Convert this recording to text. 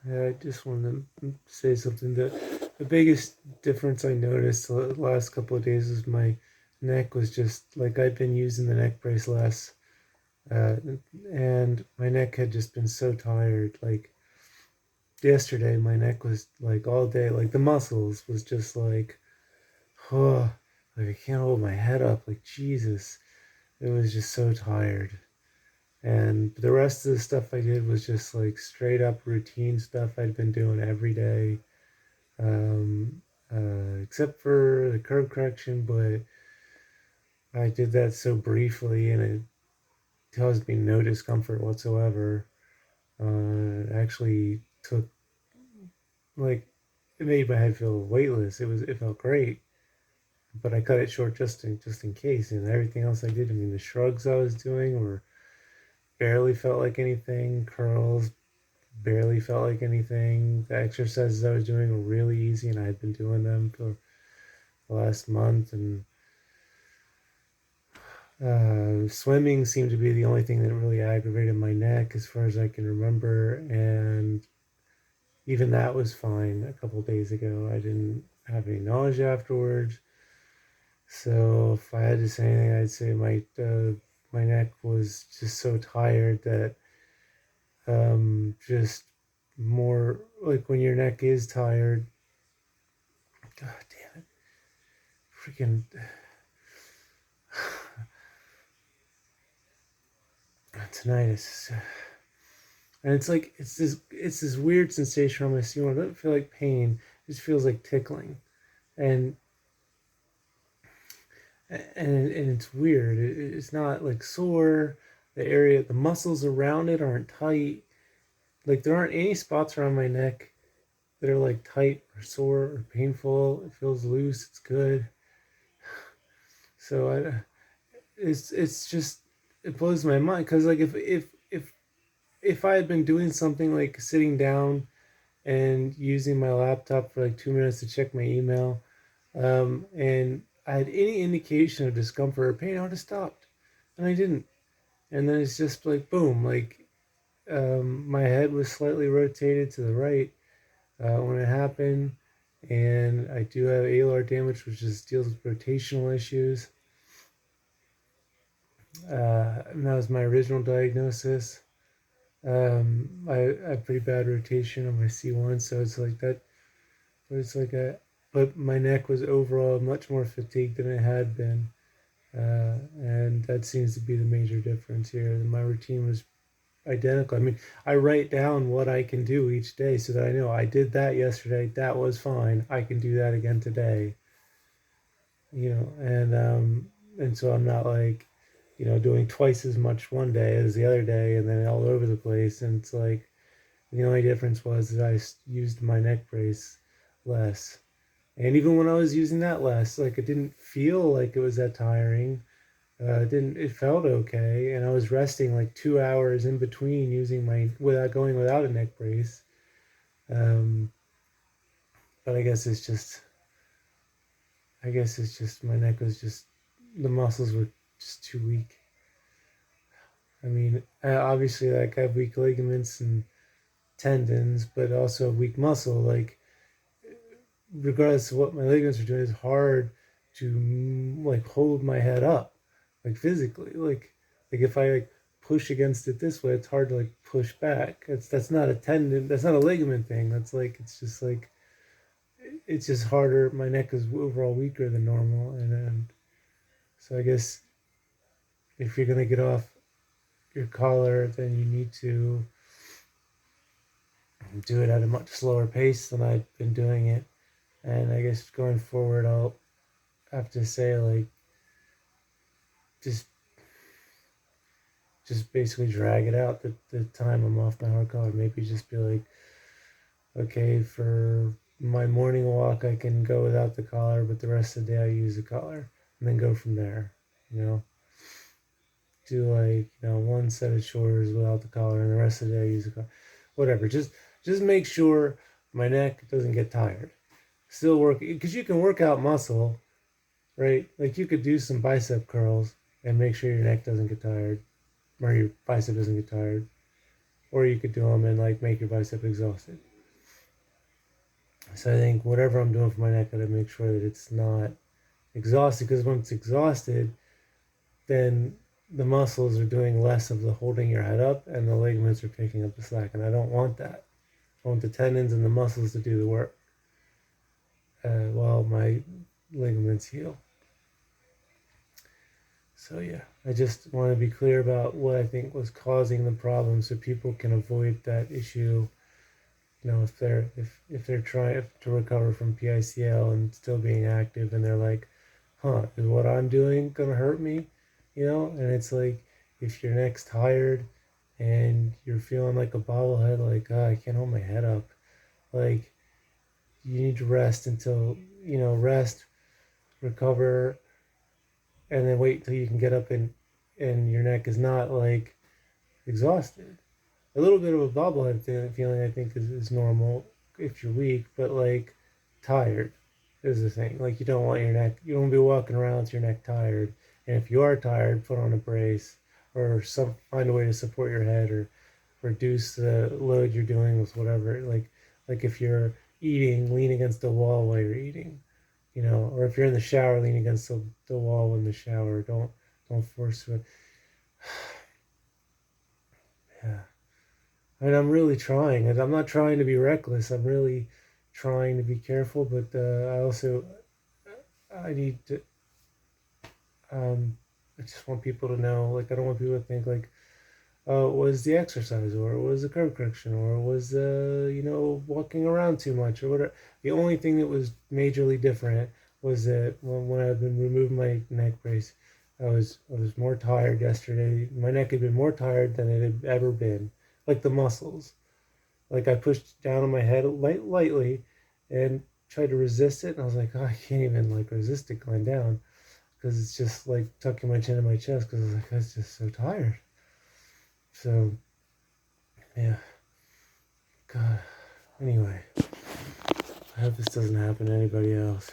I just wanted to say something. The biggest difference I noticed the last couple of days was my neck was just like I'd been using the neck brace less, uh, and my neck had just been so tired. Like yesterday, my neck was like all day, like the muscles was just like, oh, like I can't hold my head up. Like Jesus, it was just so tired. And the rest of the stuff I did was just like straight up routine stuff I'd been doing every day, um, except for the curve correction, but I did that so briefly and it caused me no discomfort whatsoever. It actually took, like, it made my head feel weightless. It felt great, but I cut it short just in case. And everything else I did, I mean, the shrugs I was doing were barely felt like anything. Curls barely felt like anything. The exercises I was doing were really easy, and I had been doing them for the last month. And swimming seemed to be the only thing that really aggravated my neck, as far as I can remember. And even that was fine a couple days ago. I didn't have any nausea afterwards. So if I had to say anything, I'd say my neck was just so tired that just more like when your neck is tired. God damn it, freaking tinnitus. And it's like it's this weird sensation on my skin. It doesn't feel like pain. It just feels like tickling, and and it's weird. It's not like sore. The muscles around it aren't tight. Like there aren't any spots around my neck that are like tight or sore or painful. It feels loose. It's good. So it's just it blows my mind because like if I had been doing something like sitting down and using my laptop for like 2 minutes to check my email, and I had any indication of discomfort or pain, I would have stopped, and I didn't. And then it's just like boom, like my head was slightly rotated to the right when it happened, and I do have alar damage, which just deals with rotational issues. And that was my original diagnosis. I have pretty bad rotation on my C1, so it's like that. But it's like a, but my neck was overall much more fatigued than it had been, and that seems to be the major difference here. My routine was identical. I mean, I write down what I can do each day so that I know I did that yesterday. That was fine. I can do that again today. And so I'm not like, doing twice as much one day as the other day, and then all over the place. And it's like the only difference was that I used my neck brace less. And even when I was using that less, like it didn't feel like it was that tiring. It didn't. It felt okay, and I was resting like 2 hours in between using my without going without a neck brace. Um, but I guess it's just my neck was just the muscles were just too weak. I mean, obviously, like I have weak ligaments and tendons, but also a weak muscle. Like regardless of what my ligaments are doing, it's hard to like hold my head up, like physically. Like if I like push against it this way, it's hard to like push back. That's not a tendon. That's not a ligament thing. That's like it's just harder. My neck is overall weaker than normal, and so I guess if you're gonna get off your collar, then you need to do it at a much slower pace than I've been doing it. And I guess going forward, I'll have to say like just just basically drag it out the time I'm off my hard collar. Maybe just be like, okay, for my morning walk, I can go without the collar, but the rest of the day I use the collar, and then go from there. You know, do like one set of chores without the collar, and the rest of the day I use the collar. Whatever. Just make sure my neck doesn't get tired. Still work because you can work out muscle, right? Like you could do some bicep curls and make sure your neck doesn't get tired, or your bicep doesn't get tired, or you could do them and like make your bicep exhausted. So I think whatever I'm doing for my neck, I gotta make sure that it's not exhausted, because when it's exhausted, then the muscles are doing less of the holding your head up and the ligaments are picking up the slack. And I don't want that. I want the tendons and the muscles to do the work while my ligaments heal. So yeah, I just want to be clear about what I think was causing the problem so people can avoid that issue. You know, if they're trying to recover from PICL and still being active and they're like, huh, is what I'm doing gonna hurt me? You know, and it's like if your neck's tired and you're feeling like a bobblehead, like, oh, I can't hold my head up, like you need to rest until, rest, recover, and then wait until you can get up and your neck is not like exhausted. A little bit of a bobblehead feeling I think is normal if you're weak, but like tired is the thing. Like you don't want you don't want to be walking around with your neck tired. And if you are tired, put on a brace or find a way to support your head or reduce the load you're doing with whatever. Like if you're eating, lean against the wall while you're eating, or if you're in the shower, lean against the wall in the shower. Don't force it. Yeah. I mean, I'm really trying, and I'm not trying to be reckless. I'm really trying to be careful, but I need to. I just want people to know. Like, I don't want people to think like, oh, it was the exercise, or it was the curve correction, or it was walking around too much, or whatever. The only thing that was majorly different was that when I've been removing my neck brace, I was more tired yesterday. My neck had been more tired than it had ever been, like the muscles. Like I pushed down on my head lightly and tried to resist it, and I was like, oh, I can't even like resist it going down because it's just like tucking my chin in my chest because I was like, I was just so tired. So yeah, God. Anyway, I hope this doesn't happen to anybody else.